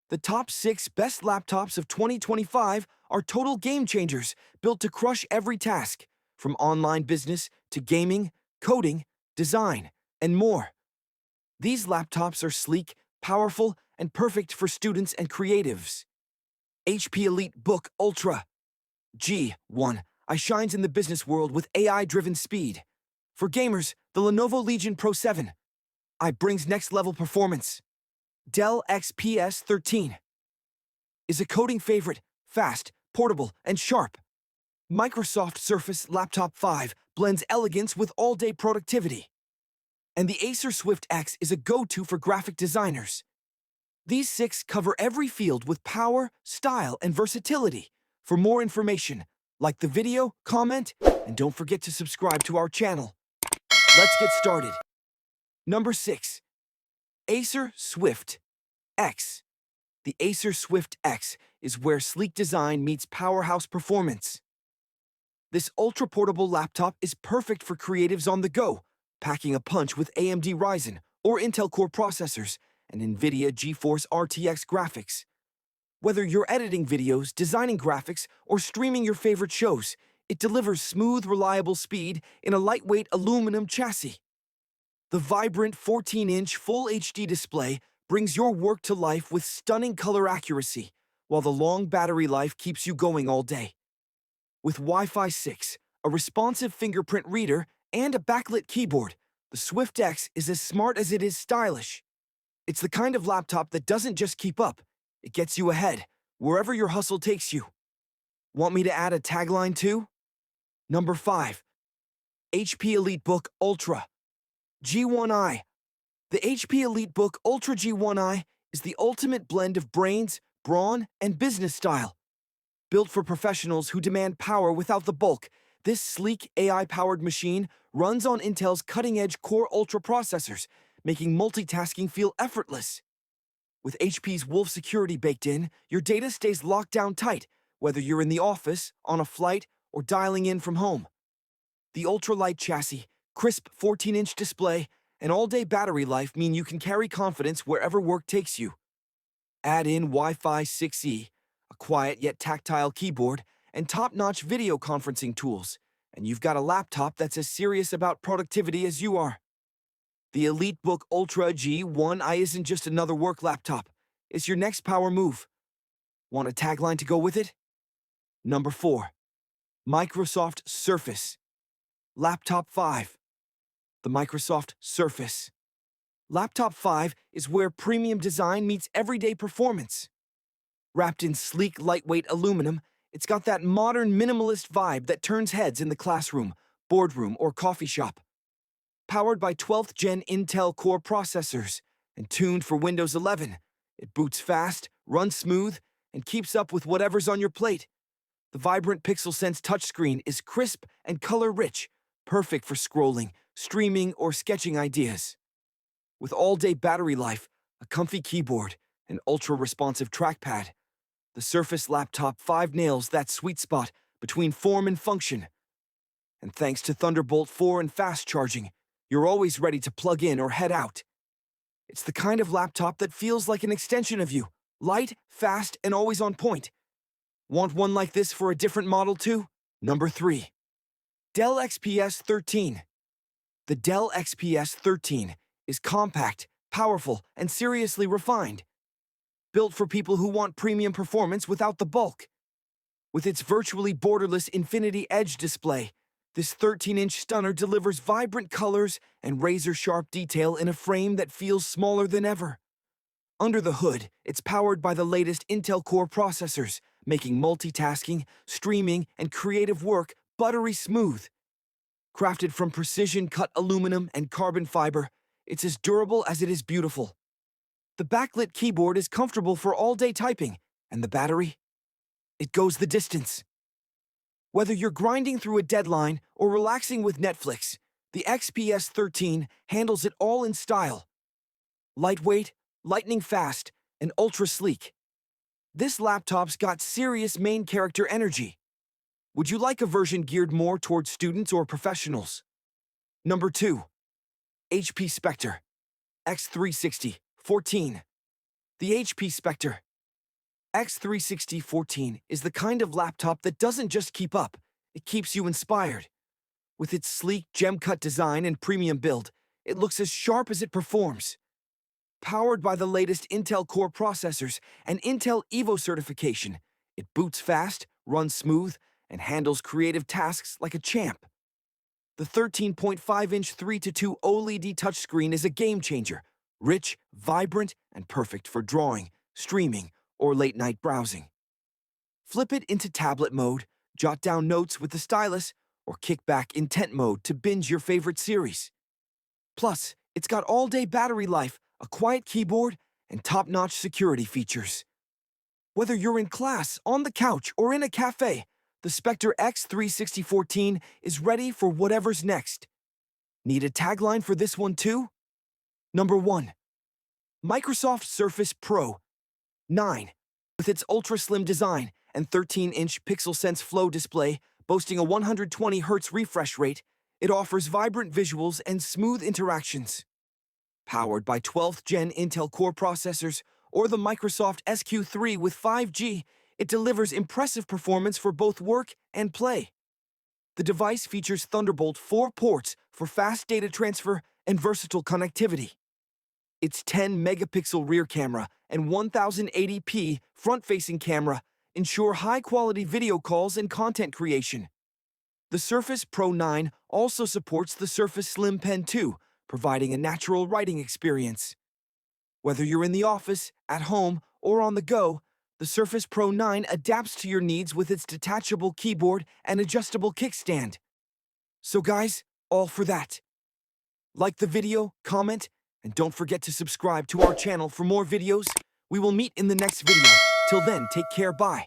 The top 6 best laptops of 2025 are total game changers, built to crush every task, from online business to gaming, coding, design, and more. These laptops are sleek, powerful, and perfect for students and creatives. HP EliteBook Ultra G1 I shines in the business world with AI-driven speed. For gamers, the Lenovo Legion Pro 7 I brings next-level performance. Dell XPS 13 is a coding favorite, fast, portable, and sharp. Microsoft Surface Laptop 5 blends elegance with all-day productivity. And the Acer Swift X is a go-to for graphic designers. These 6 cover every field with power, style, and versatility. For more information, like the video, comment, and don't forget to subscribe to our channel. Let's get started. Number 6. Acer Swift X. The Acer Swift X is where sleek design meets powerhouse performance. This ultra-portable laptop is perfect for creatives on the go, packing a punch with AMD Ryzen or Intel Core processors and NVIDIA GeForce RTX graphics. Whether you're editing videos, designing graphics, or streaming your favorite shows, it delivers smooth, reliable speed in a lightweight aluminum chassis. The vibrant 14-inch Full HD display brings your work to life with stunning color accuracy, while the long battery life keeps you going all day. With Wi-Fi 6, a responsive fingerprint reader, and a backlit keyboard, the Swift X is as smart as it is stylish. It's the kind of laptop that doesn't just keep up, it gets you ahead, wherever your hustle takes you. Want me to add a tagline too? Number 5. HP EliteBook Ultra G1i. The HP EliteBook Ultra G1i is the ultimate blend of brains, brawn, and business style. Built for professionals who demand power without the bulk, this sleek AI-powered machine runs on Intel's cutting-edge Core Ultra processors, making multitasking feel effortless. With HP's Wolf security baked in, your data stays locked down tight, whether you're in the office, on a flight, or dialing in from home. The ultralight chassis, crisp 14-inch display, and all-day battery life mean you can carry confidence wherever work takes you. Add in Wi-Fi 6E, a quiet yet tactile keyboard, and top-notch video conferencing tools, and you've got a laptop that's as serious about productivity as you are. The EliteBook Ultra G1i isn't just another work laptop, it's your next power move. Want a tagline to go with it? Number 4. Microsoft Surface Laptop 5. The Microsoft Surface Laptop 5 is where premium design meets everyday performance. Wrapped in sleek, lightweight aluminum, it's got that modern minimalist vibe that turns heads in the classroom, boardroom, or coffee shop. Powered by 12th Gen Intel Core processors and tuned for Windows 11, it boots fast, runs smooth, and keeps up with whatever's on your plate. The vibrant PixelSense touchscreen is crisp and color-rich, perfect for scrolling, streaming, or sketching ideas. With all-day battery life, a comfy keyboard, and ultra-responsive trackpad, the Surface Laptop 5 nails that sweet spot between form and function. And thanks to Thunderbolt 4 and fast charging, you're always ready to plug in or head out. It's the kind of laptop that feels like an extension of you, light, fast, and always on point. Want one like this for a different model too? Number 3. Dell XPS 13. The Dell XPS 13 is compact, powerful, and seriously refined. Built for people who want premium performance without the bulk. With its virtually borderless Infinity Edge display, this 13-inch stunner delivers vibrant colors and razor-sharp detail in a frame that feels smaller than ever. Under the hood, it's powered by the latest Intel Core processors, making multitasking, streaming, and creative work buttery smooth. Crafted from precision-cut aluminum and carbon fiber, it's as durable as it is beautiful. The backlit keyboard is comfortable for all-day typing, and the battery? It goes the distance. Whether you're grinding through a deadline or relaxing with Netflix, the XPS 13 handles it all in style. Lightweight, lightning fast, and ultra sleek. This laptop's got serious main character energy. Would you like a version geared more towards students or professionals? Number 2. HP Spectre X360 14. The HP Spectre X360 is the kind of laptop that doesn't just keep up, it keeps you inspired. With its sleek gem-cut design and premium build, it looks as sharp as it performs. Powered by the latest Intel Core processors and Intel Evo certification, it boots fast, runs smooth, and handles creative tasks like a champ. The 13.5-inch 3:2 OLED touchscreen is a game-changer, rich, vibrant, and perfect for drawing, streaming, or late-night browsing. Flip it into tablet mode, jot down notes with the stylus, or kick back intent mode to binge your favorite series. Plus, it's got all-day battery life, a quiet keyboard, and top-notch security features. Whether you're in class, on the couch, or in a cafe, the Spectre X360 is ready for whatever's next. Need a tagline for this one too? Number 1. Microsoft Surface Pro 9. With its ultra-slim design and 13-inch PixelSense Flow display boasting a 120Hz refresh rate, it offers vibrant visuals and smooth interactions. Powered by 12th Gen Intel Core processors or the Microsoft SQ3 with 5G, it delivers impressive performance for both work and play. The device features Thunderbolt 4 ports for fast data transfer and versatile connectivity. Its 10-megapixel rear camera and 1080p front-facing camera ensure high-quality video calls and content creation. The Surface Pro 9 also supports the Surface Slim Pen 2, providing a natural writing experience. Whether you're in the office, at home, or on the go, the Surface Pro 9 adapts to your needs with its detachable keyboard and adjustable kickstand. So guys, all for that. Like the video, comment, and don't forget to subscribe to our channel for more videos. We will meet in the next video. Till then, take care, bye.